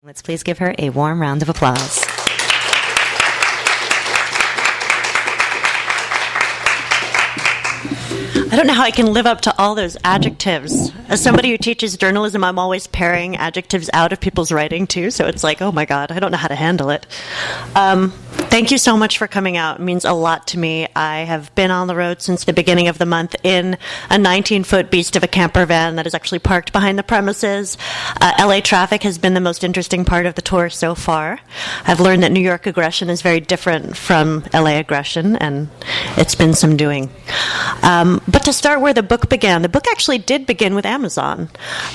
Let's please give her a warm round of applause. I don't know how I can live up to all those adjectives. As somebody who teaches journalism, I'm always pairing adjectives out of people's writing, too, so it's like, oh my God, I don't know how to handle it. Thank you so much for coming out. It means a lot to me. I have been on the road since the beginning of the month in a 19-foot beast of a camper van that is actually parked behind the premises. LA traffic has been the most interesting part of the tour so far. I've learned that New York aggression is very different from LA aggression, and it's been some doing. But to start where the book began, the book actually did begin with Amazon.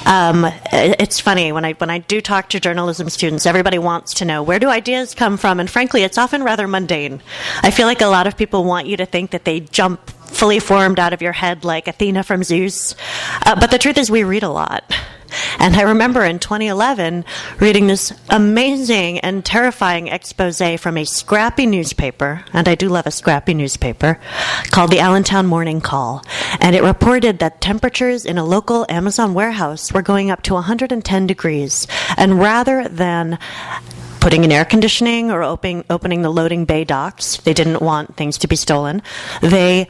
It's funny, when I do talk to journalism students, everybody wants to know, where do ideas come from? And frankly, it's often rather mundane. I feel like a lot of people want you to think that they jump fully formed out of your head like Athena from Zeus. But the truth is we read a lot. And I remember in 2011 reading this amazing and terrifying expose from a scrappy newspaper, and I do love a scrappy newspaper, called the Allentown Morning Call. And it reported that temperatures in a local Amazon warehouse were going up to 110 degrees. And rather than putting in air conditioning or opening the loading bay docks, they didn't want things to be stolen, they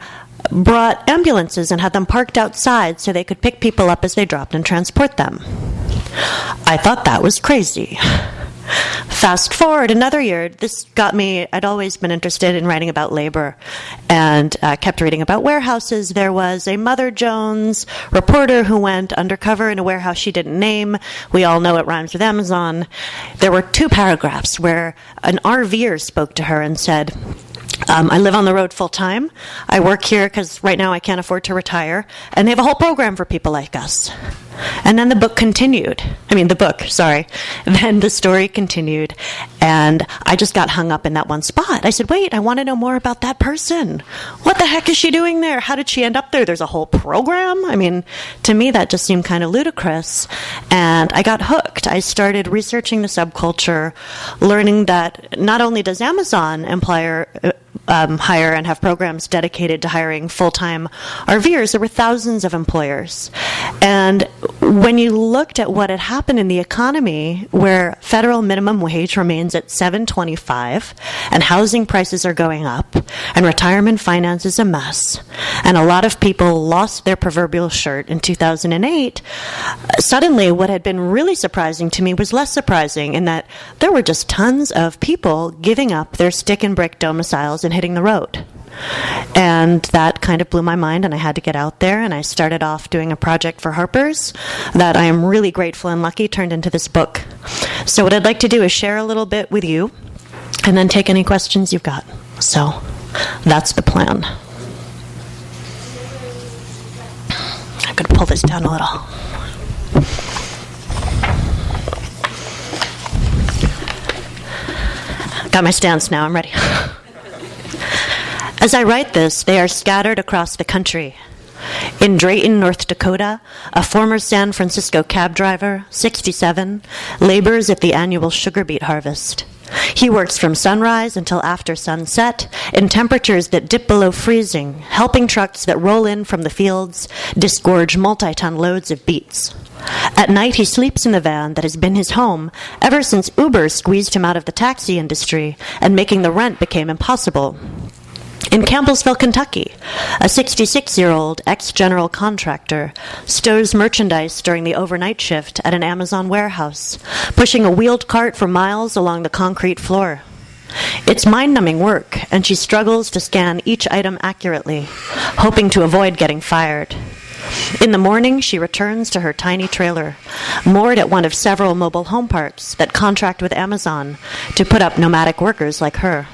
brought ambulances and had them parked outside so they could pick people up as they dropped and transport them. I thought that was crazy. Fast forward another year, this got me, I'd always been interested in writing about labor and kept reading about warehouses. There was a Mother Jones reporter who went undercover in a warehouse she didn't name. We all know it rhymes with Amazon. There were 2 paragraphs where an RVer spoke to her and said, I live on the road full time. I work here because right now I can't afford to retire. And they have a whole program for people like us. And then the book continued. Then the story continued. And I just got hung up in that one spot. I said, wait, I want to know more about that person. What the heck is she doing there? How did she end up there? There's a whole program? To me, that just seemed kind of ludicrous. And I got hooked. I started researching the subculture, learning that not only does Amazon hire and have programs dedicated to hiring full-time RVers, there were thousands of employers. And when you looked at what had happened in the economy, where federal minimum wage remains at $7.25, and housing prices are going up, and retirement finance is a mess, and a lot of people lost their proverbial shirt in 2008, suddenly what had been really surprising to me was less surprising in that there were just tons of people giving up their stick and brick domiciles and hitting the road. And that kind of blew my mind, and I had to get out there, and I started off doing a project for Harper's that I am really grateful and lucky turned into this book. So what I'd like to do is share a little bit with you and then take any questions you've got. So that's the plan. I could pull this down a little. Got my stance now, I'm ready. As I write this, they are scattered across the country. In Drayton, North Dakota, a former San Francisco cab driver, 67, labors at the annual sugar beet harvest. He works from sunrise until after sunset in temperatures that dip below freezing, helping trucks that roll in from the fields disgorge multi-ton loads of beets. At night, he sleeps in the van that has been his home ever since Uber squeezed him out of the taxi industry and making the rent became impossible. In Campbellsville, Kentucky, a 66-year-old ex-general contractor stows merchandise during the overnight shift at an Amazon warehouse, pushing a wheeled cart for miles along the concrete floor. It's mind-numbing work, and she struggles to scan each item accurately, hoping to avoid getting fired. In the morning, she returns to her tiny trailer, moored at one of several mobile home parks that contract with Amazon to put up nomadic workers like her.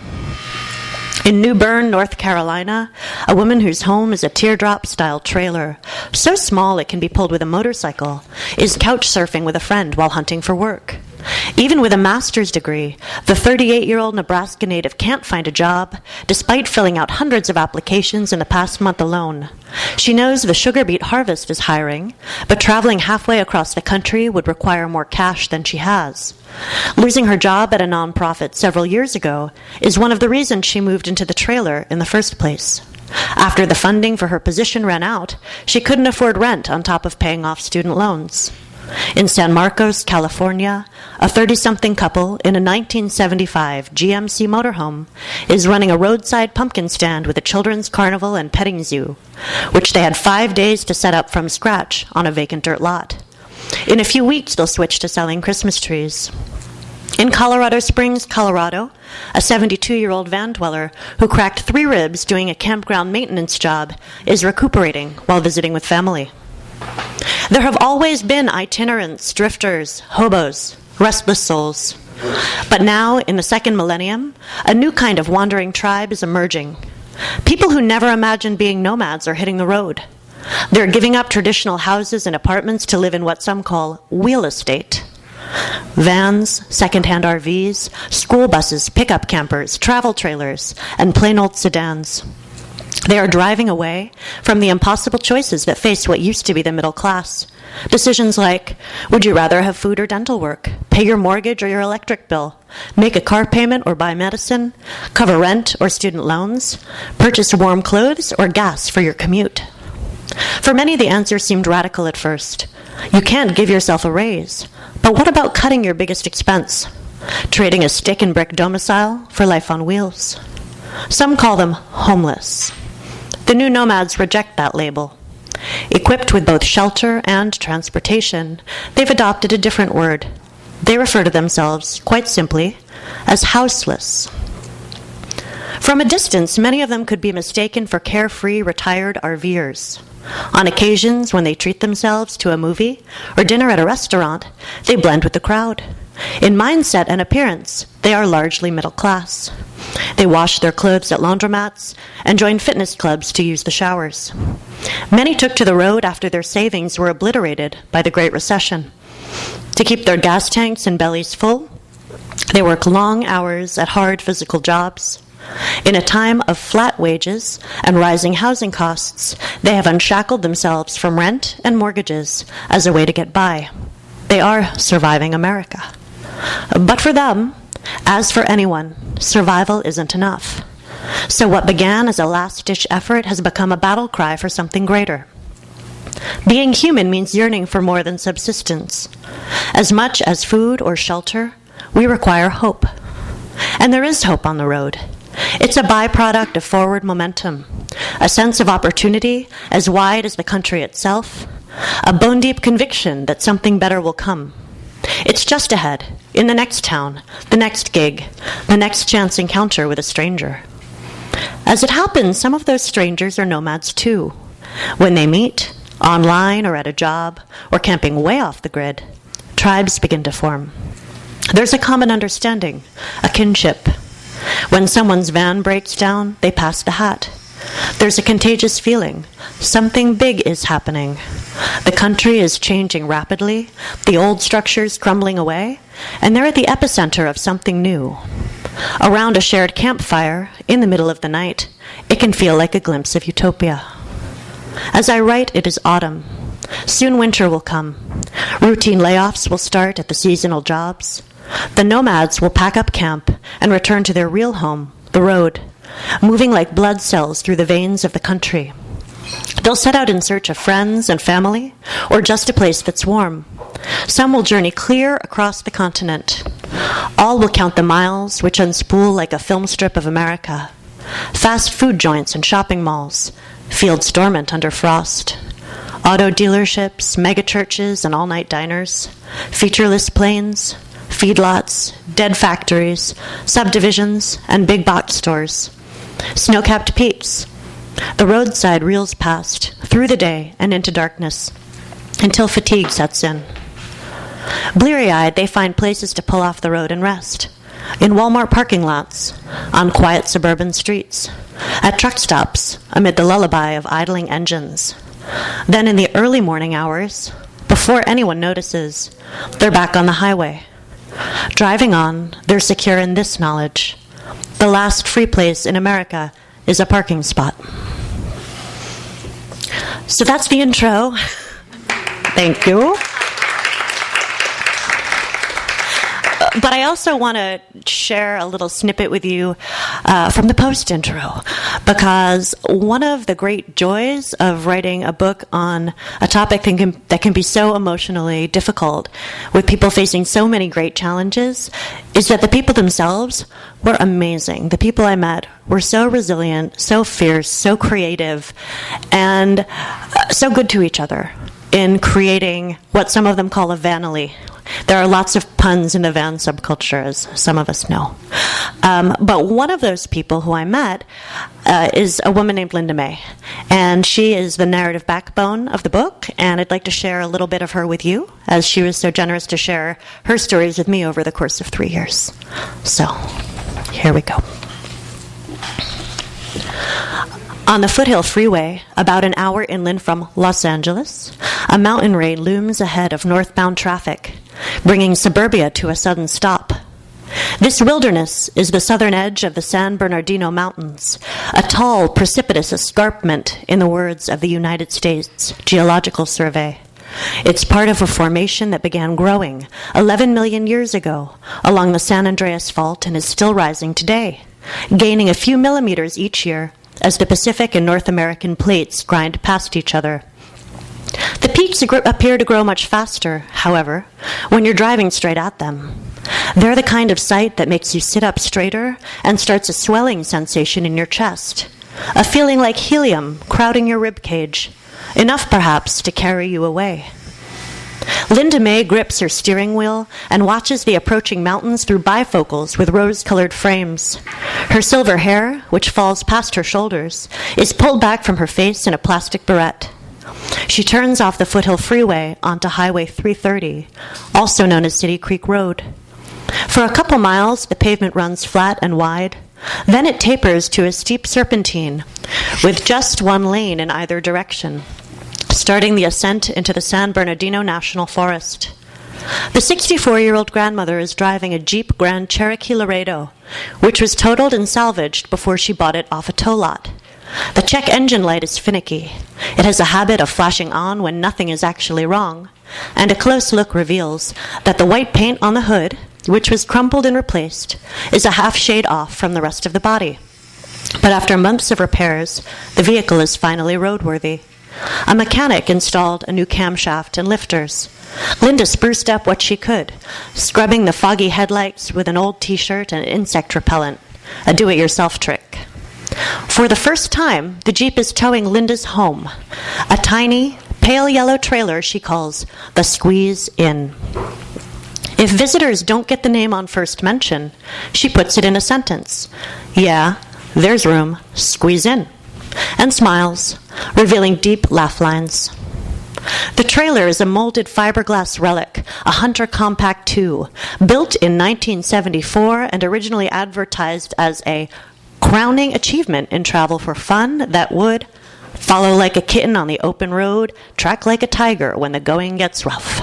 In New Bern, North Carolina, a woman whose home is a teardrop-style trailer, so small it can be pulled with a motorcycle, is couch surfing with a friend while hunting for work. Even with a master's degree, the 38-year-old Nebraska native can't find a job, despite filling out hundreds of applications in the past month alone. She knows the sugar beet harvest is hiring, but traveling halfway across the country would require more cash than she has. Losing her job at a nonprofit several years ago is one of the reasons she moved into the trailer in the first place. After the funding for her position ran out, she couldn't afford rent on top of paying off student loans. In San Marcos, California, a 30-something couple in a 1975 GMC motorhome is running a roadside pumpkin stand with a children's carnival and petting zoo, which they had 5 days to set up from scratch on a vacant dirt lot. In a few weeks, they'll switch to selling Christmas trees. In Colorado Springs, Colorado, a 72-year-old van dweller who cracked 3 ribs doing a campground maintenance job is recuperating while visiting with family. There have always been itinerants, drifters, hobos, restless souls. But now, in the second millennium, a new kind of wandering tribe is emerging. People who never imagined being nomads are hitting the road. They're giving up traditional houses and apartments to live in what some call wheel estate. Vans, second-hand RVs, school buses, pickup campers, travel trailers, and plain old sedans. They are driving away from the impossible choices that face what used to be the middle class. Decisions like, would you rather have food or dental work, pay your mortgage or your electric bill, make a car payment or buy medicine, cover rent or student loans, purchase warm clothes or gas for your commute? For many, the answer seemed radical at first. You can't give yourself a raise, but what about cutting your biggest expense? Trading a stick and brick domicile for life on wheels? Some call them homeless. The new nomads reject that label. Equipped with both shelter and transportation, they've adopted a different word. They refer to themselves, quite simply, as houseless. From a distance, many of them could be mistaken for carefree, retired RVers. On occasions, when they treat themselves to a movie or dinner at a restaurant, they blend with the crowd. In mindset and appearance, they are largely middle class. They wash their clothes at laundromats and join fitness clubs to use the showers. Many took to the road after their savings were obliterated by the Great Recession. To keep their gas tanks and bellies full, they work long hours at hard physical jobs. In a time of flat wages and rising housing costs, they have unshackled themselves from rent and mortgages as a way to get by. They are surviving America. But for them, as for anyone, survival isn't enough. So what began as a last-ditch effort has become a battle cry for something greater. Being human means yearning for more than subsistence. As much as food or shelter, we require hope. And there is hope on the road. It's a byproduct of forward momentum, a sense of opportunity as wide as the country itself, a bone-deep conviction that something better will come. It's just ahead, in the next town, the next gig, the next chance encounter with a stranger. As it happens, some of those strangers are nomads too. When they meet, online or at a job, or camping way off the grid, tribes begin to form. There's a common understanding, a kinship. When someone's van breaks down, they pass the hat. There's a contagious feeling. Something big is happening. The country is changing rapidly, the old structures crumbling away, and they're at the epicenter of something new. Around a shared campfire, in the middle of the night, it can feel like a glimpse of utopia. As I write, it is autumn. Soon winter will come. Routine layoffs will start at the seasonal jobs. The nomads will pack up camp and return to their real home, the road, moving like blood cells through the veins of the country. They'll set out in search of friends and family, or just a place that's warm. Some will journey clear across the continent. All will count the miles which unspool like a film strip of America. Fast food joints and shopping malls, fields dormant under frost. Auto dealerships, megachurches and all-night diners, featureless plains, feedlots, dead factories, subdivisions, and big box stores. Snow-capped peaks. The roadside reels past, through the day and into darkness, until fatigue sets in. Bleary-eyed, they find places to pull off the road and rest. In Walmart parking lots, on quiet suburban streets, at truck stops, amid the lullaby of idling engines. Then in the early morning hours, before anyone notices, they're back on the highway. Driving on, they're secure in this knowledge. The last free place in America is a parking spot. So that's the intro. Thank you. But I also want to share a little snippet with you from the post intro, because one of the great joys of writing a book on a topic that can be so emotionally difficult, with people facing so many great challenges, is that the people themselves were amazing. The people I met were so resilient, so fierce, so creative, and so good to each other in creating what some of them call a vanily. There are lots of puns in the van subculture, as some of us know. But one of those people who I met is a woman named Linda May. And she is the narrative backbone of the book, and I'd like to share a little bit of her with you, as she was so generous to share her stories with me over the course of 3 years. So, here we go. On the Foothill Freeway, about an hour inland from Los Angeles, a mountain range looms ahead of northbound traffic, bringing suburbia to a sudden stop. This wilderness is the southern edge of the San Bernardino Mountains, a tall, precipitous escarpment, in the words of the United States Geological Survey. It's part of a formation that began growing 11 million years ago along the San Andreas Fault and is still rising today, gaining a few millimeters each year as the Pacific and North American plates grind past each other. The peaks appear to grow much faster, however, when you're driving straight at them. They're the kind of sight that makes you sit up straighter and starts a swelling sensation in your chest, a feeling like helium crowding your rib cage, enough perhaps to carry you away. Linda May grips her steering wheel and watches the approaching mountains through bifocals with rose-colored frames. Her silver hair, which falls past her shoulders, is pulled back from her face in a plastic barrette. She turns off the Foothill Freeway onto Highway 330, also known as City Creek Road. For a couple miles, the pavement runs flat and wide. Then it tapers to a steep serpentine with just one lane in either direction, starting the ascent into the San Bernardino National Forest. The 64-year-old grandmother is driving a Jeep Grand Cherokee Laredo, which was totaled and salvaged before she bought it off a tow lot. The check engine light is finicky. It has a habit of flashing on when nothing is actually wrong, and a close look reveals that the white paint on the hood, which was crumpled and replaced, is a half shade off from the rest of the body. But after months of repairs, the vehicle is finally roadworthy. A mechanic installed a new camshaft and lifters. Linda spruced up what she could, scrubbing the foggy headlights with an old T-shirt and insect repellent, a do-it-yourself trick. For the first time, the Jeep is towing Linda's home, a tiny, pale yellow trailer she calls the Squeeze Inn. If visitors don't get the name on first mention, she puts it in a sentence. Yeah, there's room, squeeze in. And smiles, revealing deep laugh lines. The trailer is a molded fiberglass relic, a Hunter Compact 2, built in 1974 and originally advertised as a crowning achievement in travel for fun that would follow like a kitten on the open road, track like a tiger when the going gets rough.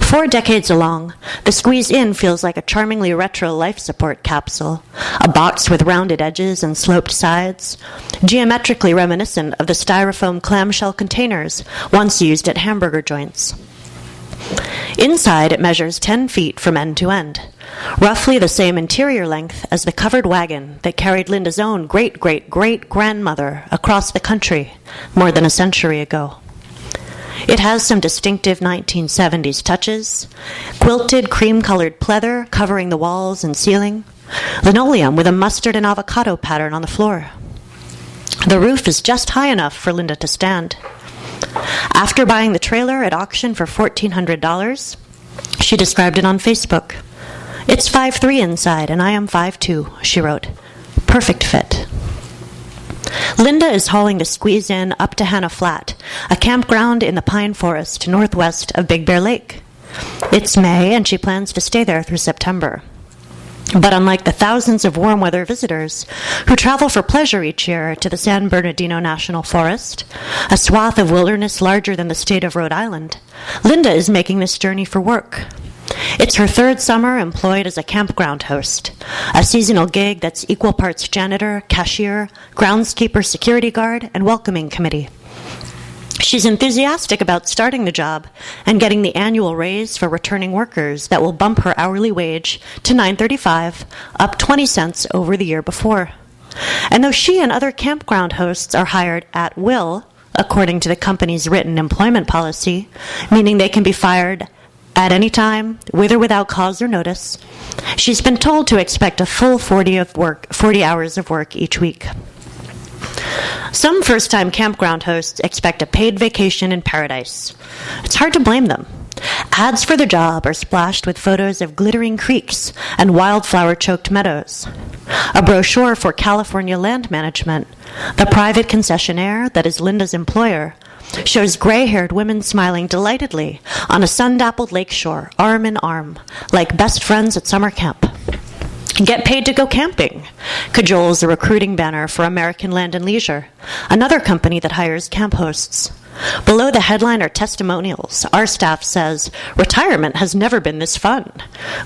4 decades along, the Squeeze Inn feels like a charmingly retro life support capsule, a box with rounded edges and sloped sides, geometrically reminiscent of the styrofoam clamshell containers once used at hamburger joints. Inside, it measures 10 feet from end to end, roughly the same interior length as the covered wagon that carried Linda's own great-great-great-grandmother across the country more than a century ago. It has some distinctive 1970s touches, quilted cream-colored pleather covering the walls and ceiling, linoleum with a mustard and avocado pattern on the floor. The roof is just high enough for Linda to stand. After buying the trailer at auction for $1,400, she described it on Facebook. It's 5'3" inside, and I am 5'2", she wrote. Perfect fit. Linda is hauling the Squeeze Inn up to Hannah Flat, a campground in the pine forest northwest of Big Bear Lake. It's May, and she plans to stay there through September. But unlike the thousands of warm weather visitors who travel for pleasure each year to the San Bernardino National Forest, a swath of wilderness larger than the state of Rhode Island, Linda is making this journey for work. It's her 3rd summer employed as a campground host, a seasonal gig that's equal parts janitor, cashier, groundskeeper, security guard, and welcoming committee. She's enthusiastic about starting the job and getting the annual raise for returning workers that will bump her hourly wage to $9.35, up 20 cents over the year before. And though she and other campground hosts are hired at will, according to the company's written employment policy, meaning they can be fired at any time, with or without cause or notice, she's been told to expect a full 40 hours of work each week. Some first-time campground hosts expect a paid vacation in paradise. It's hard to blame them. Ads for the job are splashed with photos of glittering creeks and wildflower-choked meadows. A brochure for California Land Management, the private concessionaire that is Linda's employer, shows gray-haired women smiling delightedly on a sun-dappled lakeshore, arm in arm, like best friends at summer camp. Get paid to go camping, cajoles a recruiting banner for American Land and Leisure, another company that hires camp hosts. Below the headline are testimonials. Our staff says, retirement has never been this fun.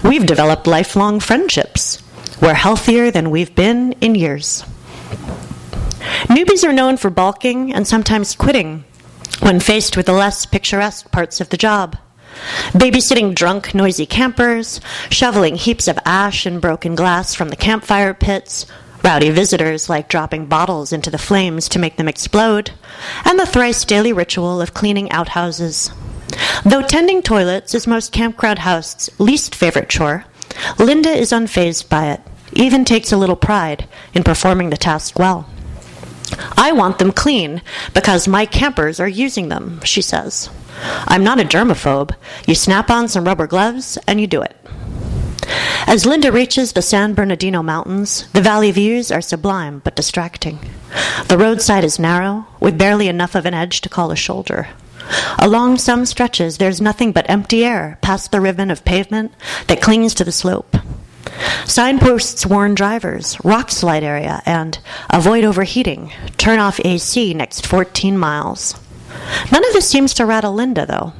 We've developed lifelong friendships. We're healthier than we've been in years. Newbies are known for balking and sometimes quitting when faced with the less picturesque parts of the job. Babysitting drunk, noisy campers, shoveling heaps of ash and broken glass from the campfire pits, rowdy visitors like dropping bottles into the flames to make them explode, and the thrice daily ritual of cleaning outhouses. Though tending toilets is most campground hosts' least favorite chore, Linda is unfazed by it, even takes a little pride in performing the task well. I want them clean because my campers are using them, she says. I'm not a germaphobe. You snap on some rubber gloves and you do it. As Linda reaches the San Bernardino Mountains, the valley views are sublime but distracting. The roadside is narrow, with barely enough of an edge to call a shoulder. Along some stretches, there's nothing but empty air past the ribbon of pavement that clings to the slope. Signposts warn drivers, rock slide area, and avoid overheating, turn off AC next 14 miles. None of this seems to rattle Linda, though.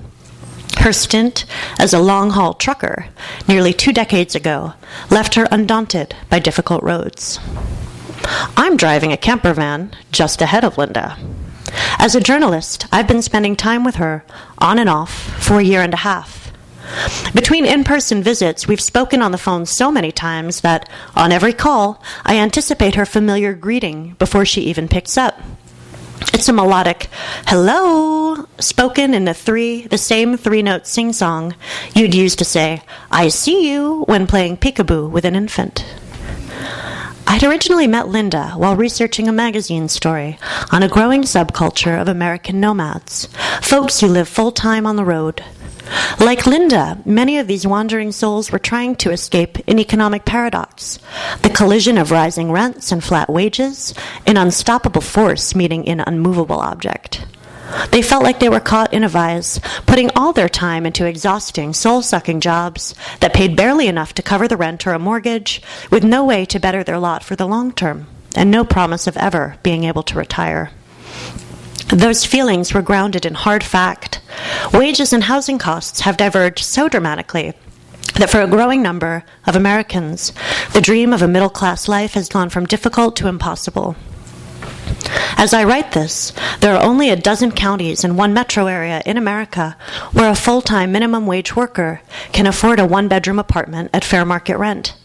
Her stint as a long-haul trucker nearly 2 decades ago left her undaunted by difficult roads. I'm driving a campervan just ahead of Linda. As a journalist, I've been spending time with her on and off for a year and a half. Between in-person visits, we've spoken on the phone so many times that, on every call, I anticipate her familiar greeting before she even picks up. It's a melodic hello, spoken in the same 3-note sing-song you'd use to say, I see you, when playing peekaboo with an infant. I'd originally met Linda while researching a magazine story on a growing subculture of American nomads, folks who live full-time on the road. Like Linda, many of these wandering souls were trying to escape an economic paradox, the collision of rising rents and flat wages, an unstoppable force meeting an unmovable object. They felt like they were caught in a vise, putting all their time into exhausting, soul-sucking jobs that paid barely enough to cover the rent or a mortgage, with no way to better their lot for the long term, and no promise of ever being able to retire. Those feelings were grounded in hard fact. Wages and housing costs have diverged so dramatically that for a growing number of Americans, the dream of a middle-class life has gone from difficult to impossible. As I write this, there are only a dozen counties and one metro area in America where a full-time minimum wage worker can afford a one-bedroom apartment at fair market rent.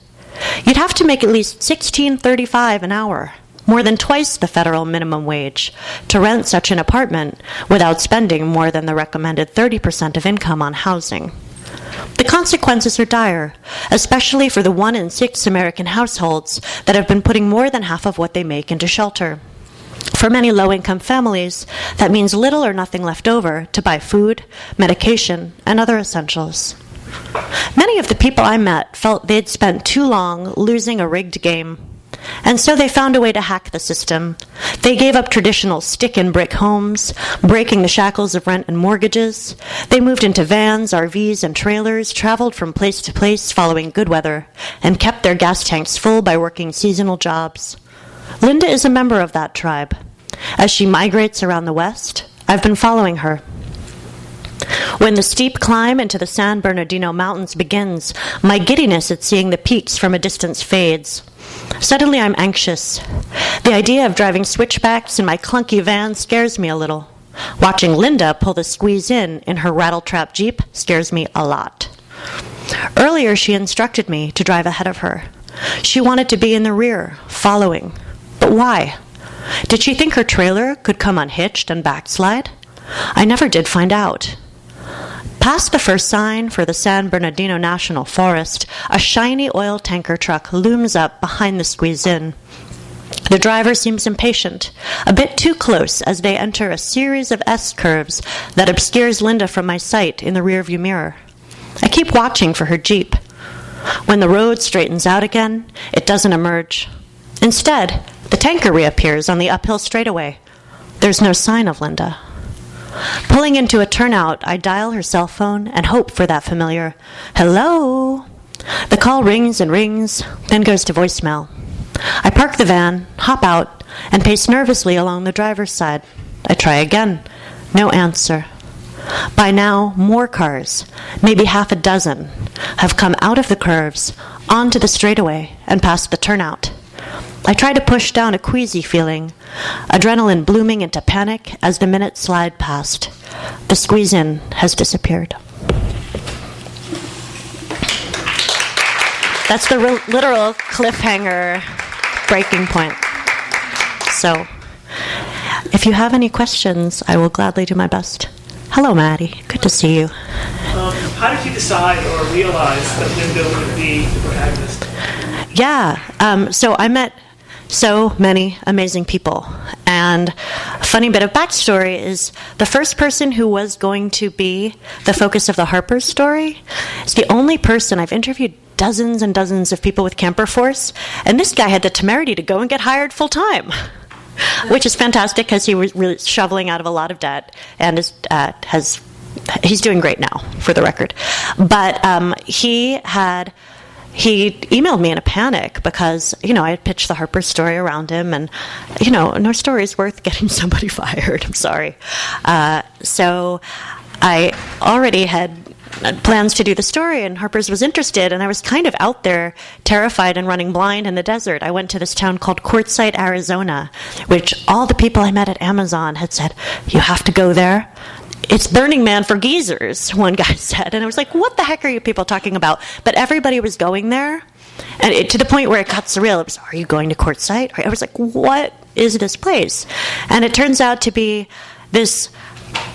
You'd have to make at least $16.35 an hour, more than twice the federal minimum wage, to rent such an apartment without spending more than the recommended 30% of income on housing. The consequences are dire, especially for the 1 in 6 American households that have been putting more than half of what they make into shelter. For many low-income families, that means little or nothing left over to buy food, medication, and other essentials. Many of the people I met felt they'd spent too long losing a rigged game, and so they found a way to hack the system. They gave up traditional stick-and-brick homes, breaking the shackles of rent and mortgages. They moved into vans, RVs, and trailers, traveled from place to place following good weather, and kept their gas tanks full by working seasonal jobs. Linda is a member of that tribe. As she migrates around the West, I've been following her. When the steep climb into the San Bernardino Mountains begins, my giddiness at seeing the peaks from a distance fades. Suddenly I'm anxious. The idea of driving switchbacks in my clunky van scares me a little. Watching Linda pull the squeeze in her rattletrap Jeep scares me a lot. Earlier, she instructed me to drive ahead of her. She wanted to be in the rear, following. But why? Did she think her trailer could come unhitched and backslide? I never did find out. Past the first sign for the San Bernardino National Forest, a shiny oil tanker truck looms up behind the squeeze-in. The driver seems impatient, a bit too close as they enter a series of S-curves that obscures Linda from my sight in the rearview mirror. I keep watching for her Jeep. When the road straightens out again, it doesn't emerge. Instead, the tanker reappears on the uphill straightaway. There's no sign of Linda. Pulling into a turnout, I dial her cell phone and hope for that familiar, "Hello?" The call rings and rings, then goes to voicemail. I park the van, hop out, and pace nervously along the driver's side. I try again. No answer. By now, more cars, maybe half a dozen, have come out of the curves, onto the straightaway, and past the turnout. I try to push down a queasy feeling, adrenaline blooming into panic as the minutes slide past. The squeeze-in has disappeared. That's the literal cliffhanger breaking point. So, if you have any questions, I will gladly do my best. Hello, Maddie. Good to see you. How did you decide or realize that Linda would be the protagonist? Yeah. So I met so many amazing people. And a funny bit of backstory is the first person who was going to be the focus of the Harper's story is the only person I've interviewed dozens and dozens of people with Camper Force, and this guy had the temerity to go and get hired full time, which is fantastic because he was really shoveling out of a lot of debt and he's doing great now, for the record. But he emailed me in a panic because, I had pitched the Harper story around him, and, no story is worth getting somebody fired. I'm sorry. So I already had plans to do the story, and Harper's was interested, and I was kind of out there, terrified and running blind in the desert. I went to this town called Quartzsite, Arizona, which all the people I met at Amazon had said, "You have to go there. It's Burning Man for geezers," one guy said. And I was like, what the heck are you people talking about? But everybody was going there. And to the point where it got surreal. It was, are you going to Quartzsite? I was like, what is this place? And it turns out to be this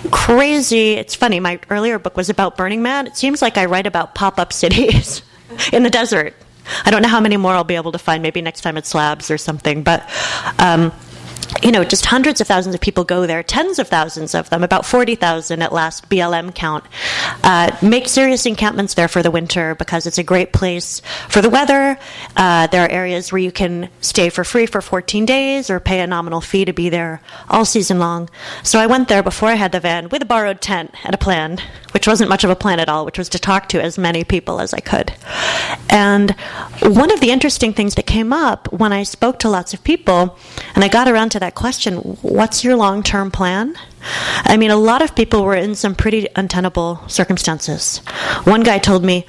crazy, it's funny, my earlier book was about Burning Man. It seems like I write about pop-up cities in the desert. I don't know how many more I'll be able to find. Maybe next time it's slabs or something. But just hundreds of thousands of people go there, tens of thousands of them, about 40,000 at last BLM count, make serious encampments there for the winter because it's a great place for the weather. There are areas where you can stay for free for 14 days or pay a nominal fee to be there all season long. So I went there before I had the van with a borrowed tent and a plan, which wasn't much of a plan at all, which was to talk to as many people as I could. And one of the interesting things that came up when I spoke to lots of people, and I got around to that question, what's your long-term plan? I mean, a lot of people were in some pretty untenable circumstances. One guy told me,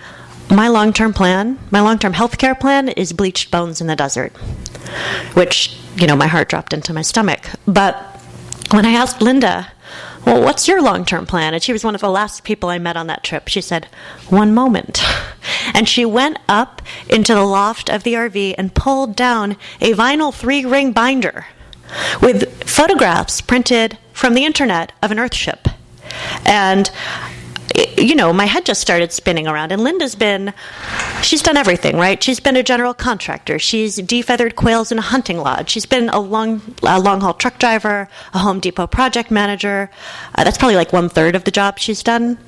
my long-term healthcare plan is bleached bones in the desert, which, my heart dropped into my stomach. But when I asked Linda, well, what's your long-term plan? And she was one of the last people I met on that trip. She said, one moment. And she went up into the loft of the RV and pulled down a vinyl 3-ring binder with photographs printed from the internet of an Earthship. And my head just started spinning around. And she's done everything, right? She's been a general contractor. She's defeathered quails in a hunting lodge. She's been a long-haul truck driver, a Home Depot project manager. That's probably like 1/3 of the job she's done.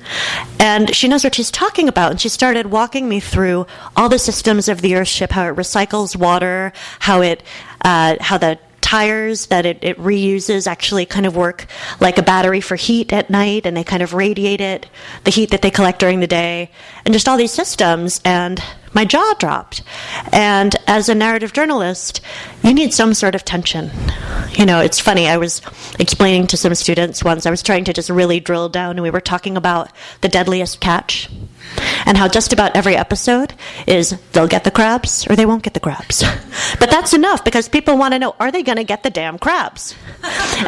And she knows what she's talking about. And she started walking me through all the systems of the Earthship, how it recycles water, how the tires that it reuses actually kind of work like a battery for heat at night, and they kind of radiate the heat that they collect during the day, and just all these systems. And my jaw dropped. And as a narrative journalist, you need some sort of tension. You know, it's funny, I was explaining to some students once, I was trying to just really drill down, and we were talking about the deadliest catch, and how just about every episode is they'll get the crabs or they won't get the crabs. But that's enough, because people want to know, are they going to get the damn crabs?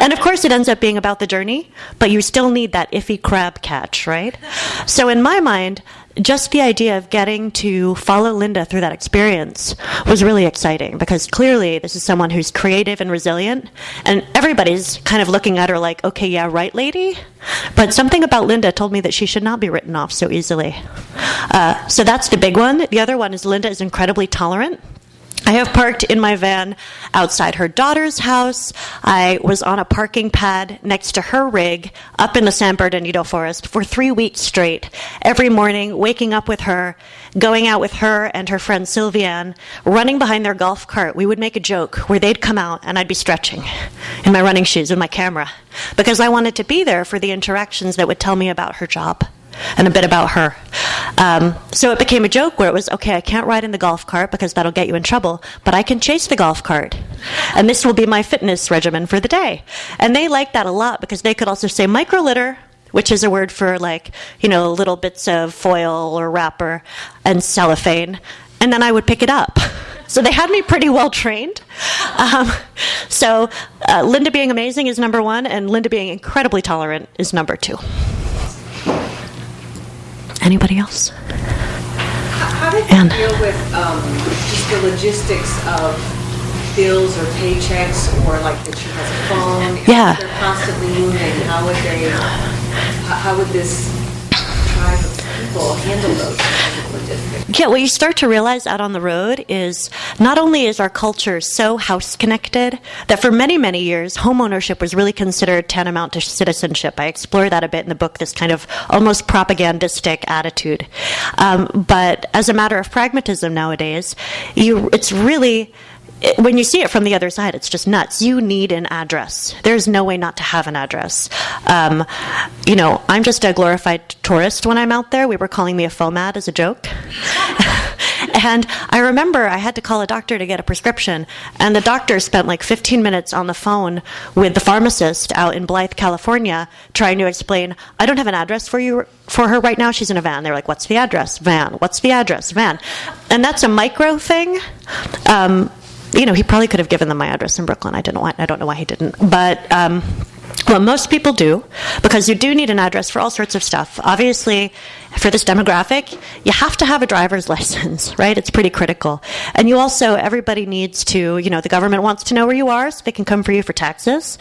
And of course it ends up being about the journey, but you still need that iffy crab catch, right? So in my mind, just the idea of getting to follow Linda through that experience was really exciting, because clearly this is someone who's creative and resilient, and everybody's kind of looking at her like, okay, yeah, right, lady? But something about Linda told me that she should not be written off so easily. So that's the big one. The other one is Linda is incredibly tolerant. I have parked in my van outside her daughter's house. I was on a parking pad next to her rig up in the San Bernardino forest for 3 weeks straight. Every morning, waking up with her, going out with her and her friend Sylviane, running behind their golf cart. We would make a joke where they'd come out and I'd be stretching in my running shoes with my camera, because I wanted to be there for the interactions that would tell me about her job and a bit about her. So it became a joke where it was, okay, I can't ride in the golf cart because that'll get you in trouble, but I can chase the golf cart. And this will be my fitness regimen for the day. And they liked that a lot, because they could also say microlitter, which is a word for, like, you know, little bits of foil or wrapper and cellophane, and then I would pick it up. So they had me pretty well trained. So Linda being amazing is number one, and Linda being incredibly tolerant is number two. Anybody else? How did you deal with just the logistics of bills or paychecks, or like that she has a phone? Yeah. They're constantly moving. How would this tribe of people handle those kinds of logistics? Yeah, what you start to realize out on the road is not only is our culture so house-connected that for many, many years, homeownership was really considered tantamount to citizenship. I explore that a bit in the book, this kind of almost propagandistic attitude. But as a matter of pragmatism nowadays, it's really... when you see it from the other side, it's just nuts. You need an address. There's no way not to have an address. You know, I'm just a glorified tourist when I'm out there. We were calling me a FOMAD as a joke. And I remember I had to call a doctor to get a prescription, and the doctor spent like 15 minutes on the phone with the pharmacist out in Blythe, California, trying to explain, I don't have an address for her right now. She's in a van. They're like, what's the address? Van. What's the address? Van. And that's a micro thing. You know, he probably could have given them my address in Brooklyn. I don't know why he didn't. But what most people do, because you do need an address for all sorts of stuff. Obviously, for this demographic, you have to have a driver's license, right? It's pretty critical. And you also, everybody needs to, you know, the government wants to know where you are so they can come for you for taxes,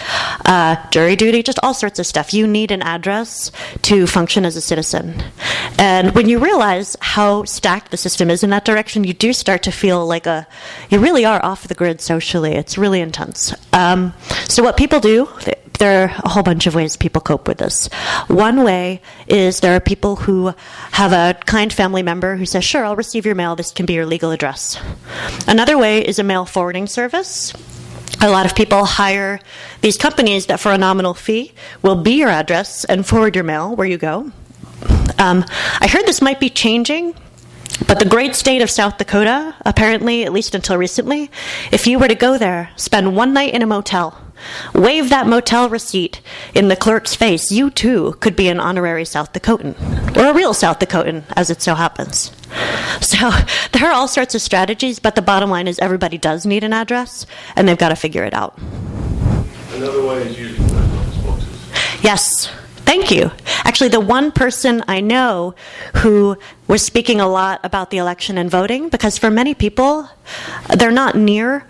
jury duty, just all sorts of stuff. You need an address to function as a citizen. And when you realize how stacked the system is in that direction, you do start to feel like you really are off the grid socially. It's really intense. So what people do, there are a whole bunch of ways people cope with this. One way is there are people who have a kind family member who says, sure, I'll receive your mail. This can be your legal address. Another way is a mail forwarding service. A lot of people hire these companies that for a nominal fee will be your address and forward your mail where you go. I heard this might be changing, but the great state of South Dakota, apparently, at least until recently, if you were to go there, spend one night in a motel, wave that motel receipt in the clerk's face, you too could be an honorary South Dakotan, or a real South Dakotan, as it so happens. So there are all sorts of strategies, but the bottom line is everybody does need an address, and they've got to figure it out. Another way is using those boxes. Yes. Thank you. Actually, the one person I know who was speaking a lot about the election and voting, because for many people, they're not near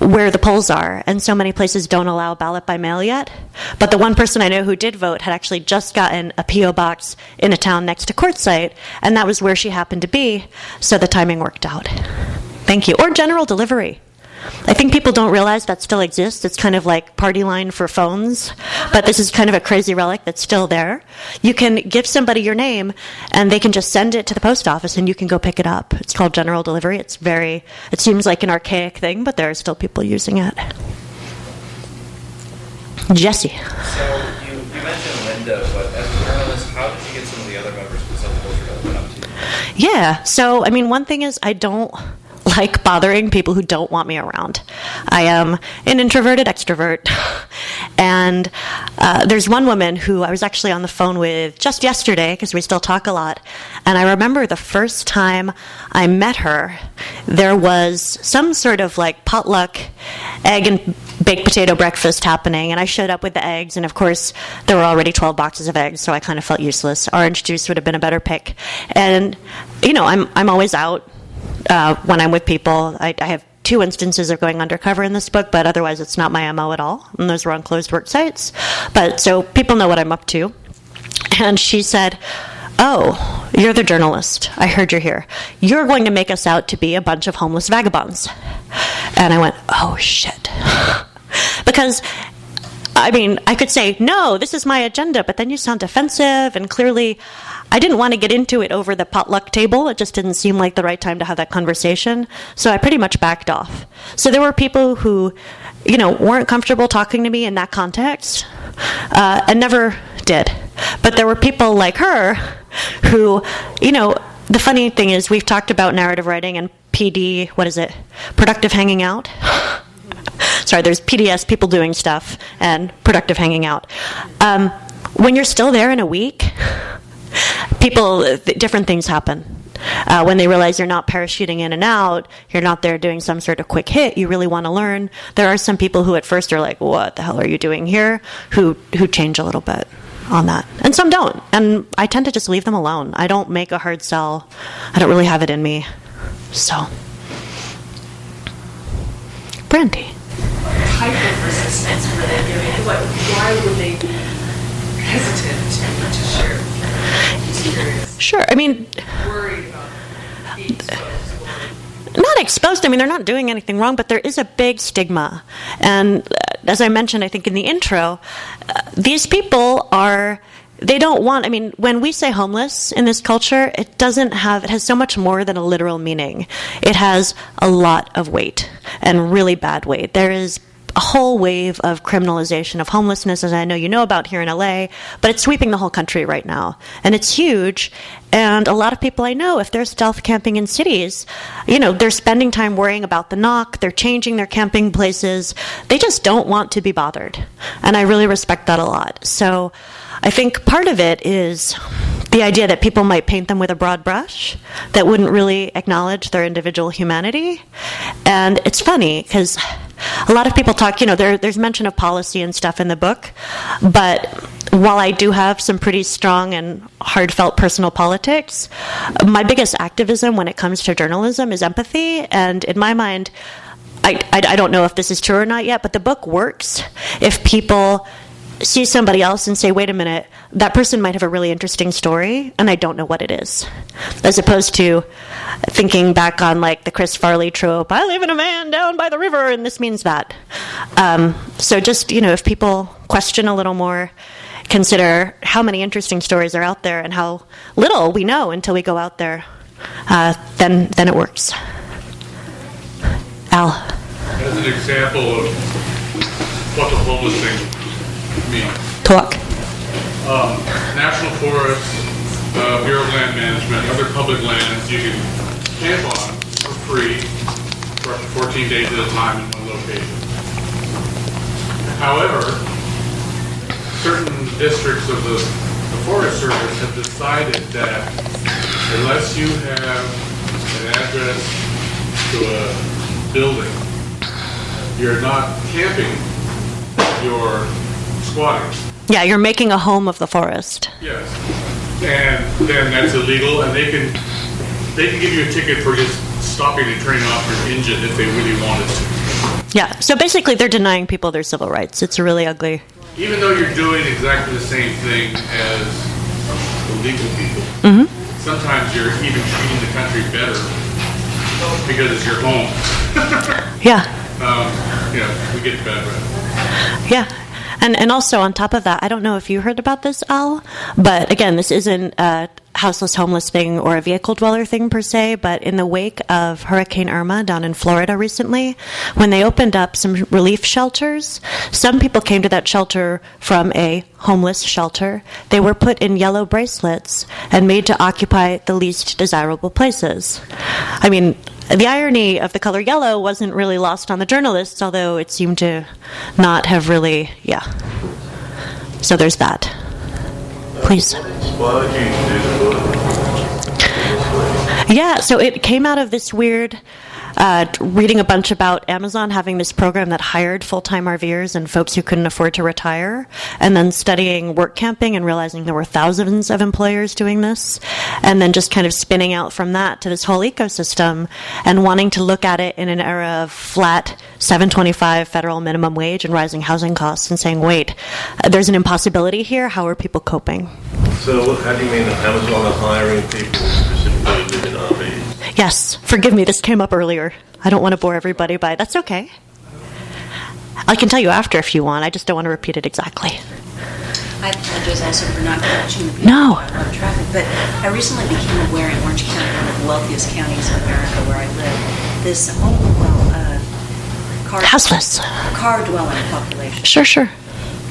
where the polls are, and so many places don't allow ballot by mail yet. But the one person I know who did vote had actually just gotten a P.O. box in a town next to Quartzsite, and that was where she happened to be, so the timing worked out. Thank you. Or general delivery. I think people don't realize that still exists. It's kind of like party line for phones, but this is kind of a crazy relic that's still there. You can give somebody your name, and they can just send it to the post office, and you can go pick it up. It's called general delivery. It seems like an archaic thing, but there are still people using it. Jesse. So you mentioned Linda, but as a journalist, how did you get some of the other members of the subculture to open up to you? Yeah. So, I mean, one thing is I don't like bothering people who don't want me around. I am an introverted extrovert. And there's one woman who I was actually on the phone with just yesterday, because we still talk a lot. And I remember the first time I met her, there was some sort of like potluck egg and baked potato breakfast happening, and I showed up with the eggs, and of course there were already 12 boxes of eggs, so I kind of felt useless. Orange juice would have been a better pick. And I'm always out when I'm with people. I have 2 instances of going undercover in this book, but otherwise it's not my MO at all, and those were on closed work sites. But so people know what I'm up to. And she said, "Oh, you're the journalist. I heard you're here. You're going to make us out to be a bunch of homeless vagabonds." And I went, "Oh, shit." Because, I mean, I could say, "No, this is my agenda," but then you sound defensive, and clearly I didn't want to get into it over the potluck table. It just didn't seem like the right time to have that conversation. So I pretty much backed off. So there were people who, weren't comfortable talking to me in that context, and never did. But there were people like her who, the funny thing is we've talked about narrative writing and PD, what is it? Productive hanging out. Sorry, there's PDS, people doing stuff, and productive hanging out. When you're still there in a week, different things happen. When they realize you're not parachuting in and out, you're not there doing some sort of quick hit, you really want to learn. There are some people who at first are like, "What the hell are you doing here?" who change a little bit on that. And some don't. And I tend to just leave them alone. I don't make a hard sell. I don't really have it in me. So. Brandy. Type of resistance were they giving? Why would they be hesitant to share? Just curious. Sure. I mean, Worried about being exposed. not exposed. I mean, they're not doing anything wrong, but there is a big stigma. And as I mentioned, I think in the intro, these people they don't want, when we say homeless in this culture, it has so much more than a literal meaning. It has a lot of weight, and really bad weight. There is a whole wave of criminalization of homelessness, as I know you know about here in LA, but it's sweeping the whole country right now. And it's huge. And a lot of people I know, if they're stealth camping in cities, they're spending time worrying about the knock, they're changing their camping places. They just don't want to be bothered. And I really respect that a lot. So I think part of it is the idea that people might paint them with a broad brush that wouldn't really acknowledge their individual humanity. And it's funny because a lot of people talk, there's mention of policy and stuff in the book, but while I do have some pretty strong and heartfelt personal politics, my biggest activism when it comes to journalism is empathy. And in my mind, I don't know if this is true or not yet, but the book works if people see somebody else and say, "Wait a minute, that person might have a really interesting story, and I don't know what it is." As opposed to thinking back on like the Chris Farley trope, "I live in a van down by the river, and this means that." So just, if people question a little more, consider how many interesting stories are out there and how little we know until we go out there, then it works. Al. As an example of what the homeless thing means. Talk. National forests, Bureau of Land Management, other public lands you can camp on for free for up to 14 days at a time in one location. However, certain districts of the Forest Service have decided that unless you have an address to a building, you're not camping, you're squatting. Yeah, you're making a home of the forest. Yes, and then that's illegal, and they can give you a ticket for just stopping and turning off your engine if they really wanted to. Yeah, so basically they're denying people their civil rights. It's really ugly. Even though you're doing exactly the same thing as illegal people, sometimes you're even treating the country better because it's your home. Yeah. We get bad rep. Yeah. And also on top of that, I don't know if you heard about this, Al, but again, this isn't a houseless, homeless thing or a vehicle dweller thing per se, but in the wake of Hurricane Irma down in Florida recently, when they opened up some relief shelters, some people came to that shelter from a homeless shelter. They were put in yellow bracelets and made to occupy the least desirable places. I mean, the irony of the color yellow wasn't really lost on the journalists, although it seemed to not have really, So there's that. Please. Why did you do the book? Yeah, so it came out of this weird reading a bunch about Amazon having this program that hired full-time RVers and folks who couldn't afford to retire, and then studying work camping and realizing there were thousands of employers doing this, and then just kind of spinning out from that to this whole ecosystem and wanting to look at it in an era of flat $7.25 federal minimum wage and rising housing costs and saying, wait, there's an impossibility here. How are people coping? So how do you mean that Amazon are hiring people specifically who live in RVs? Yes, forgive me, this came up earlier. I don't want to bore everybody by it. That's okay. I can tell you after if you want. I just don't want to repeat it exactly. I apologize also for not catching the people No. on traffic, but I recently became aware in Orange County, one of the wealthiest counties in America where I live, this car dwelling population. Sure.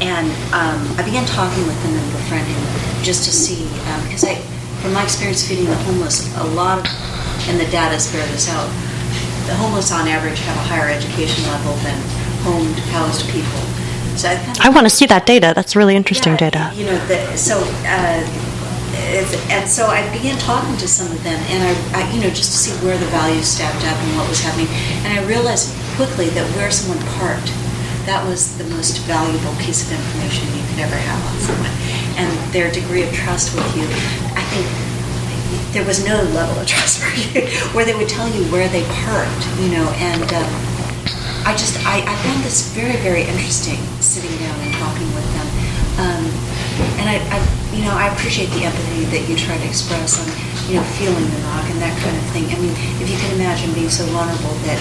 And I began talking with them and befriending them just to see, because from my experience feeding the homeless, a lot of, and the data bear this out, the homeless on average have a higher education level than homed, housed people. So I want to see that data. That's really interesting data. You know, and so I began talking to some of them, and I just to see where the values stacked up and what was happening. And I realized quickly that where someone parked, that was the most valuable piece of information you could ever have on someone. And their degree of trust with you, I think there was no level of trust for you where they would tell you where they parked, and I found this very, very interesting, sitting down and talking with them. And I appreciate the empathy that you try to express on, feeling the knock and that kind of thing. I mean, if you can imagine being so vulnerable that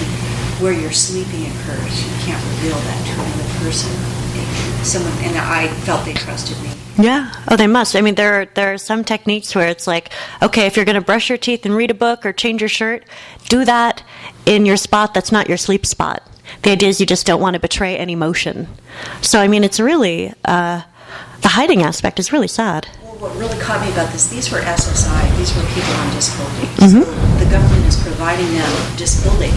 where you're sleeping occurs, you can't reveal that to another person. And I felt they trusted me. Yeah. Oh, they must. I mean, there are some techniques where it's like, okay, if you're going to brush your teeth and read a book or change your shirt, do that in your spot that's not your sleep spot. The idea is you just don't want to betray any motion. So, I mean, it's really, the hiding aspect is really sad. Well, what really caught me about this, these were SSI, these were people on disability. Mm-hmm. So the government is providing them disability,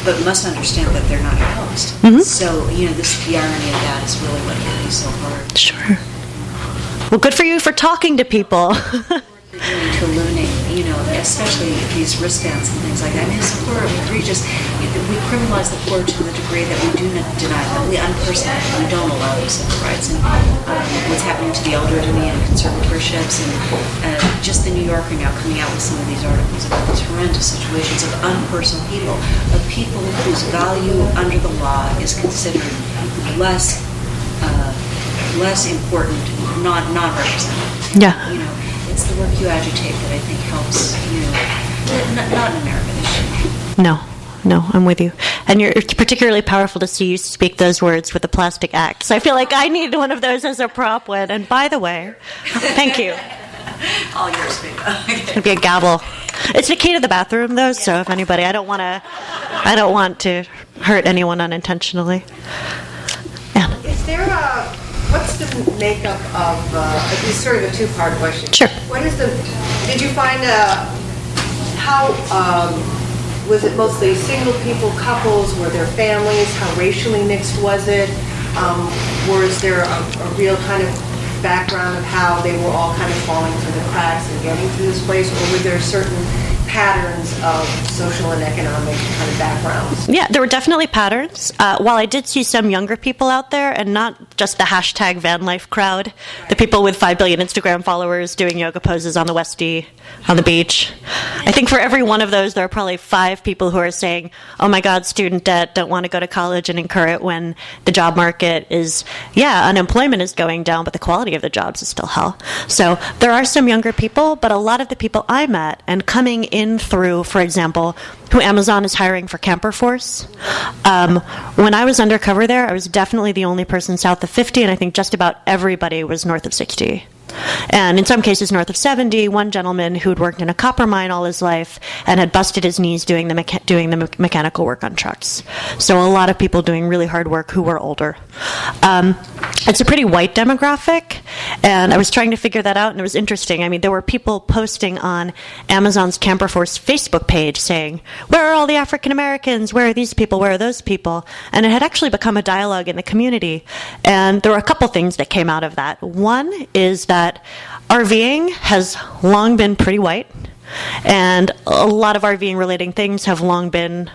but must understand that they're not housed. Mm-hmm. So, the irony of that is really what hit me so hard. Sure. Well, good for you for talking to people. To eliminate, especially these wristbands and things like that. I mean, it's sort of egregious. We criminalize the poor to the degree that we do not deny them. We unpersonalize them. We don't allow these civil rights. And what's happening to the elderly and conservatorships, and just the New Yorker now coming out with some of these articles about these horrendous situations of unpersonal people, of people whose value under the law is considered less important, non-representative. Yeah. It's the work you agitate that I think helps, not in America, this should. No, I'm with you. And it's particularly powerful to see you speak those words with a plastic axe. I feel like I need one of those as a prop when, and by the way, thank you. All yours, baby. It's going to be a gavel. It's the key to the bathroom, though, so if anybody, I don't want to hurt anyone unintentionally. Yeah. Is there what's the makeup of, it's sort of a two-part question. Sure. Did you find how, was it mostly single people, couples, were there families, how racially mixed was it? Was there a real kind of background of how they were all kind of falling through the cracks and getting to this place, or were there certain patterns of social and economic kind of backgrounds? Yeah, there were definitely patterns. While I did see some younger people out there, and not just the hashtag van life crowd, the people with 5 billion Instagram followers doing yoga poses on the Westie, on the beach. I think for every one of those, there are probably 5 people who are saying, oh my God, student debt, don't want to go to college and incur it when the job market is, unemployment is going down, but the quality of the jobs is still hell. So there are some younger people, but a lot of the people I met, and coming in been through, for example, who Amazon is hiring for Camper Force. When I was undercover there, I was definitely the only person south of 50, and I think just about everybody was north of 60. And in some cases north of 70, one gentleman who'd worked in a copper mine all his life and had busted his knees doing the mechanical work on trucks. So a lot of people doing really hard work who were older. It's a pretty white demographic, and I was trying to figure that out, and it was interesting. I mean, there were people posting on Amazon's Camper Force Facebook page saying, where are all the African Americans? Where are these people? Where are those people? And it had actually become a dialogue in the community, and there were a couple things that came out of that. One is that RVing has long been pretty white, and a lot of RVing relating things have long been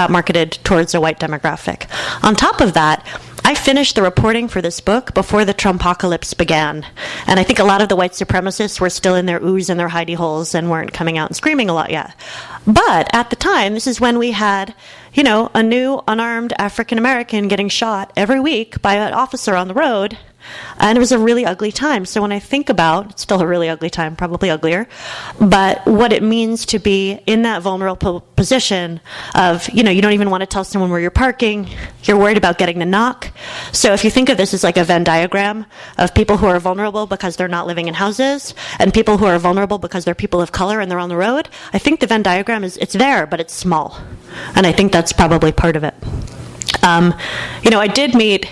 marketed towards a white demographic. On top of that, I finished the reporting for this book before the Trumpocalypse began, and I think a lot of the white supremacists were still in their oohs and their hidey holes and weren't coming out and screaming a lot yet. But at the time, this is when we had, a new unarmed African American getting shot every week by an officer on the road. And it was a really ugly time. So when I think about, it's still a really ugly time, probably uglier, but what it means to be in that vulnerable position of, you don't even want to tell someone where you're parking, you're worried about getting the knock. So if you think of this as like a Venn diagram of people who are vulnerable because they're not living in houses, and people who are vulnerable because they're people of color and they're on the road, I think the Venn diagram it's there, but it's small. And I think that's probably part of it. I did meet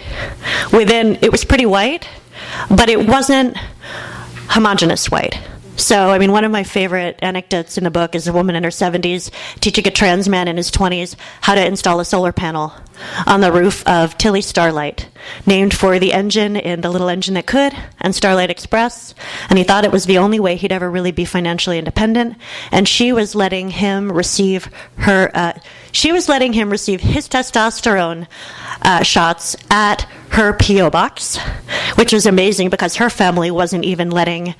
it was pretty white, but it wasn't homogenous white. So, one of my favorite anecdotes in the book is a woman in her 70s teaching a trans man in his 20s how to install a solar panel on the roof of Tilly Starlight, named for the engine in The Little Engine That Could and Starlight Express. And he thought it was the only way he'd ever really be financially independent. And she was letting him receive his testosterone shots at her P.O. box, which was amazing because her family wasn't even letting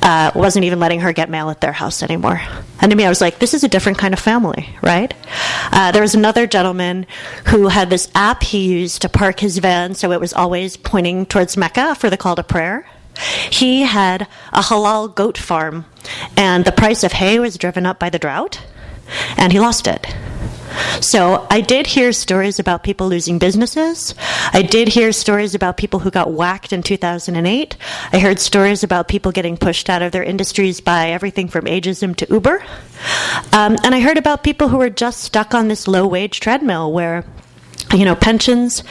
her get mail at their house anymore. And to me, I was like, this is a different kind of family, right? There was another gentleman who had this app he used to park his van so it was always pointing towards Mecca for the call to prayer. He had a halal goat farm, and the price of hay was driven up by the drought, and he lost it. So I did hear stories about people losing businesses. I did hear stories about people who got whacked in 2008. I heard stories about people getting pushed out of their industries by everything from ageism to Uber. And I heard about people who were just stuck on this low-wage treadmill where pensions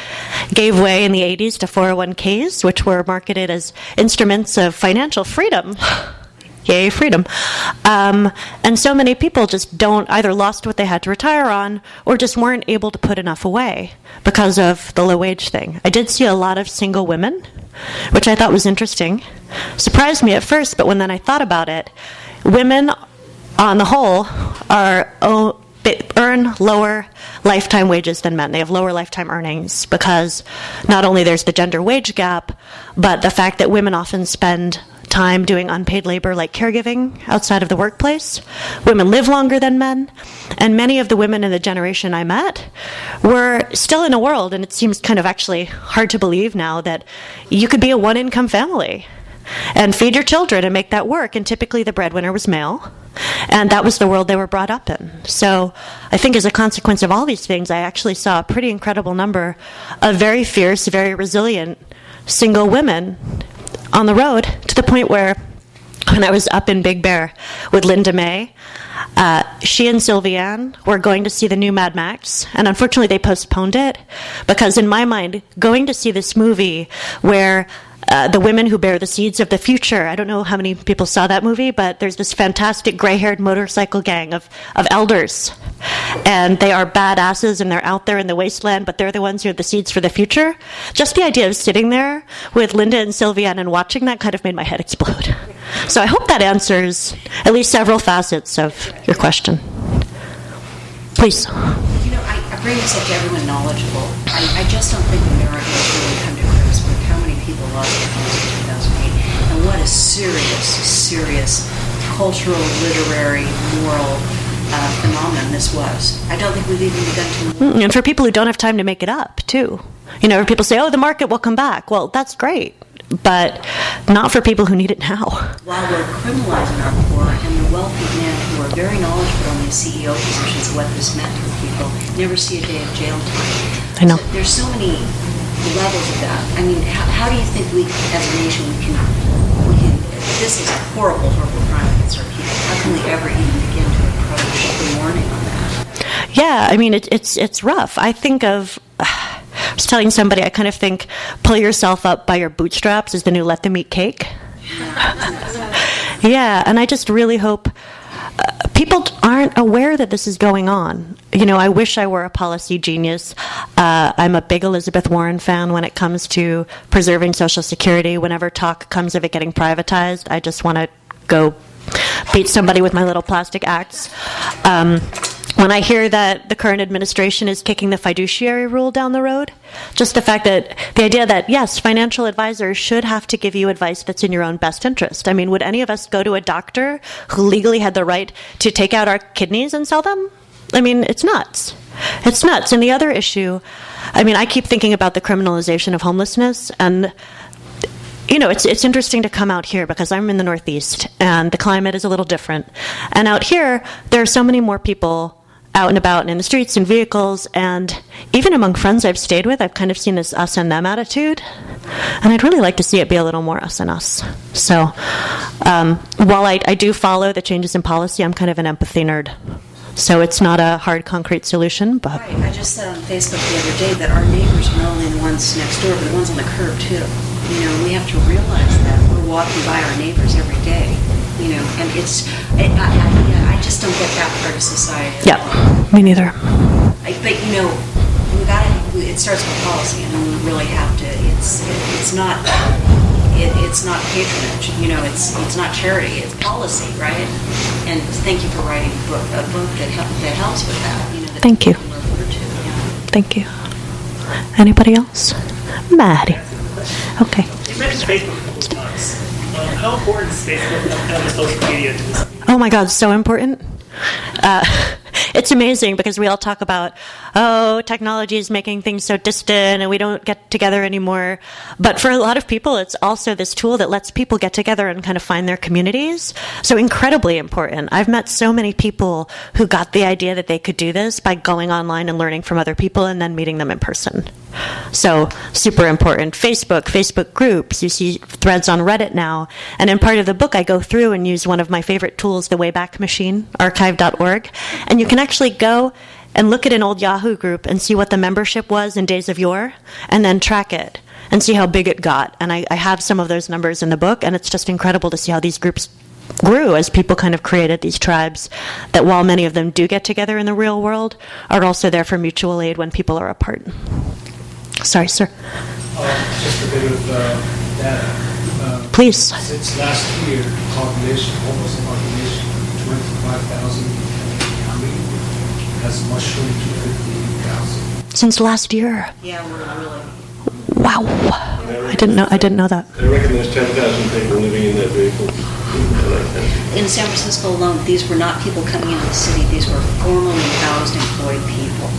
gave way in the 80s to 401ks, which were marketed as instruments of financial freedom. Yay, freedom. And so many people just either lost what they had to retire on or just weren't able to put enough away because of the low wage thing. I did see a lot of single women, which I thought was interesting. Surprised me at first, but when then I thought about it, women on the whole earn lower lifetime wages than men. They have lower lifetime earnings because not only there's the gender wage gap, but the fact that women often spend time doing unpaid labor like caregiving outside of the workplace. Women live longer than men, and many of the women in the generation I met were still in a world, and it seems kind of actually hard to believe now, that you could be a one-income family and feed your children and make that work, and typically the breadwinner was male, and that was the world they were brought up in. So I think as a consequence of all these things, I actually saw a pretty incredible number of very fierce, very resilient single women on the road, to the point where when I was up in Big Bear with Linda May, she and Sylviane were going to see the new Mad Max, and unfortunately they postponed it because in my mind, going to see this movie where the women who bear the seeds of the future, I don't know how many people saw that movie, but there's this fantastic gray-haired motorcycle gang of elders, and they are badasses, and they're out there in the wasteland, but they're the ones who are the seeds for the future. Just the idea of sitting there with Linda and Sylviane and watching that kind of made my head explode. So I hope that answers at least several facets of your question. Please. I bring this up to everyone knowledgeable. I just don't think America has really come to grips with how many people lost their homes in 2008, and what a serious cultural, literary, moral phenomenon this was. I don't think we've even begun to... And for people who don't have time to make it up, too. People say, the market will come back. Well, that's great. but not for people who need it now. While we're criminalizing our poor, and the wealthy men who are very knowledgeable in these CEO positions, what this meant for people, never see a day of jail time. I know. So there's so many levels of that. I mean, how do you think we, as a nation, we can, this is a horrible, horrible crime against our people. How can we ever even begin to approach the warning on that? Yeah, I mean, it's rough. I think of, I was telling somebody, I kind of think pull yourself up by your bootstraps is the new let them eat cake. Yeah, and I just really hope people aren't aware that this is going on. You know, I wish I were a policy genius. I'm a big Elizabeth Warren fan when it comes to preserving Social Security. Whenever talk comes of it getting privatized, I just want to go beat somebody with my little plastic axe. When I hear that the current administration is kicking the fiduciary rule down the road, just the fact that the idea that, yes, financial advisors should have to give you advice that's in your own best interest. I mean, would any of us go to a doctor who legally had the right to take out our kidneys and sell them? I mean, it's nuts. It's nuts. And the other issue, I mean, I keep thinking about the criminalization of homelessness, and you know, it's interesting to come out here because I'm in the Northeast and the climate is a little different. And out here, there are so many more people out and about and in the streets and vehicles, and even among friends I've stayed with, I've kind of seen this us and them attitude, and I'd really like to see it be a little more us and us. So while I do follow the changes in policy, I'm kind of an empathy nerd. So it's not a hard, concrete solution, but... Right. I just said on Facebook the other day that our neighbors are not only the ones next door, but the ones on the curb, too. You know, we have to realize that we're walking by our neighbors every day, you know, and I just don't get that part of society. Yeah, me neither. But, you know, it starts with policy, and we really have to, it's not patronage, you know, it's not charity, it's policy, right? And thank you for writing a book that helps with that, you know. That Thank you. people are referred to, yeah. Thank you. Anybody else? Maddie. Okay. You mentioned Facebook a couple times. How important is Facebook and social media to this? Oh my God, so important. It's amazing because we all talk about, oh, technology is making things so distant and we don't get together anymore. But for a lot of people, it's also this tool that lets people get together and kind of find their communities. So incredibly important. I've met so many people who got the idea that they could do this by going online and learning from other people and then meeting them in person. So super important. Facebook groups, you see threads on Reddit now. And in part of the book, I go through and use one of my favorite tools, the Wayback Machine, archive.org. And you can actually go and look at an old Yahoo group and see what the membership was in days of yore, and then track it and see how big it got. And I have some of those numbers in the book, and it's just incredible to see how these groups grew as people kind of created these tribes that, while many of them do get together in the real world, are also there for mutual aid when people are apart. Sorry, sir. Just a bit of data. Please. Since last year, homeless population, 25,000 in county has mushroomed to 15,000. Since last year. Yeah, we're really... Wow. I didn't know that. I reckon there's 10,000 people living in their vehicles. In San Francisco alone, these were not people coming into the city. These were formally housed, employed people.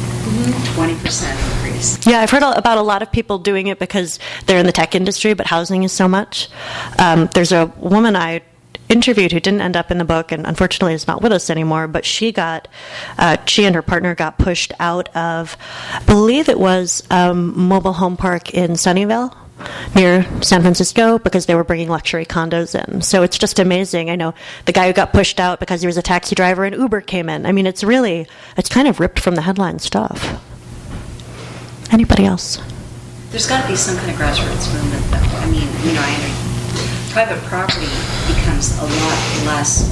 20% increase. Yeah, I've heard about a lot of people doing it because they're in the tech industry, but housing is so much. There's a woman I interviewed who didn't end up in the book, and unfortunately is not with us anymore, but she and her partner got pushed out of, I believe it was mobile home park in Sunnyvale, near San Francisco, because they were bringing luxury condos in. So it's just amazing. I know the guy who got pushed out because he was a taxi driver and Uber came in. I mean, it's kind of ripped from the headline stuff. Anybody else? There's got to be some kind of grassroots movement, though. I mean, you know, private property becomes a lot less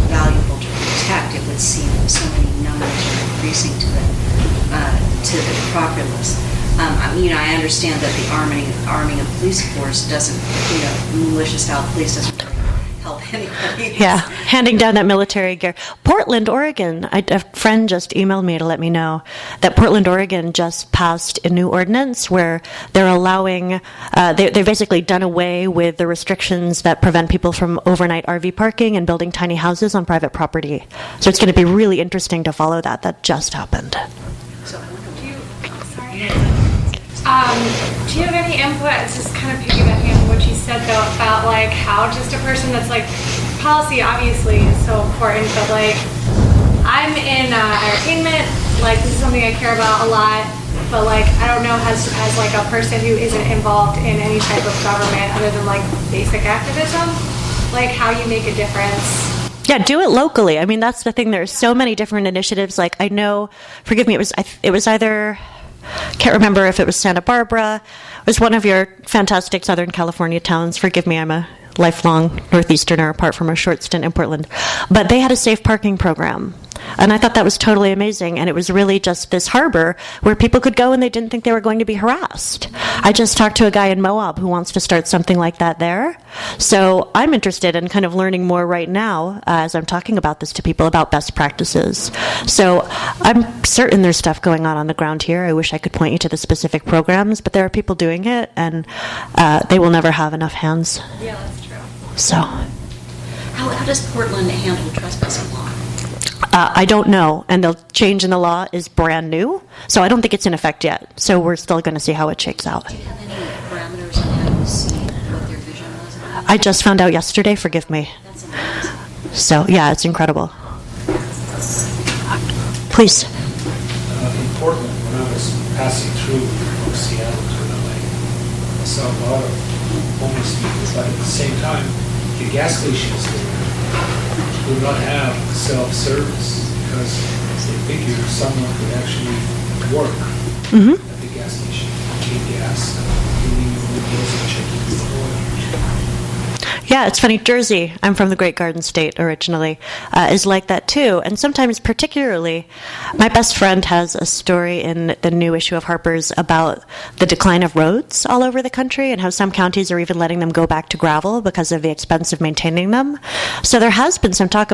valuable to protect. It would seem so many numbers are increasing to the property-less. I understand that the arming of police force doesn't, malicious style police doesn't really help anybody. Yeah, handing down that military gear. Portland, Oregon, a friend just emailed me to let me know that Portland, Oregon just passed a new ordinance where they're allowing, they've basically done away with the restrictions that prevent people from overnight RV parking and building tiny houses on private property. So it's going to be really interesting to follow that. That just happened. Do you have any input, it's just kind of piggybacking on what what you said though about like how just a person that's like, policy obviously is so important, but like I'm in entertainment, like this is something I care about a lot, but like I don't know as like a person who isn't involved in any type of government other than like basic activism, like how you make a difference. Yeah, do it locally. I mean, that's the thing. There's so many different initiatives. Like, I know, forgive me, it was either, can't remember if it was Santa Barbara. It was one of your fantastic Southern California towns. Forgive me, I'm a lifelong Northeasterner apart from a short stint in Portland. But they had a safe parking program. And I thought that was totally amazing. And it was really just this harbor where people could go and they didn't think they were going to be harassed. I just talked to a guy in Moab who wants to start something like that there. So I'm interested in kind of learning more right now as I'm talking about this to people about best practices. So I'm certain there's stuff going on the ground here. I wish I could point you to the specific programs, but there are people doing it, and they will never have enough hands. Yeah, that's true. So How does Portland handle trespassing law? I don't know, and the change in the law is brand new, so I don't think it's in effect yet. So we're still going to see how it shakes out. Do you have any parameters on how you see what their vision was about it? I just found out yesterday, forgive me. That's amazing. So, yeah, it's incredible. Please. In Portland, when I was passing through from Seattle to LA, I saw a lot of homeless people, but at the same time, the gas stations there do not have self-service because they figure someone could actually work at the gas station, get gas, filling your windows and checking the oil. Yeah, it's funny. Jersey, I'm from the Great Garden State originally, is like that too. And sometimes, particularly, my best friend has a story in the new issue of Harper's about the decline of roads all over the country and how some counties are even letting them go back to gravel because of the expense of maintaining them. So there has been some talk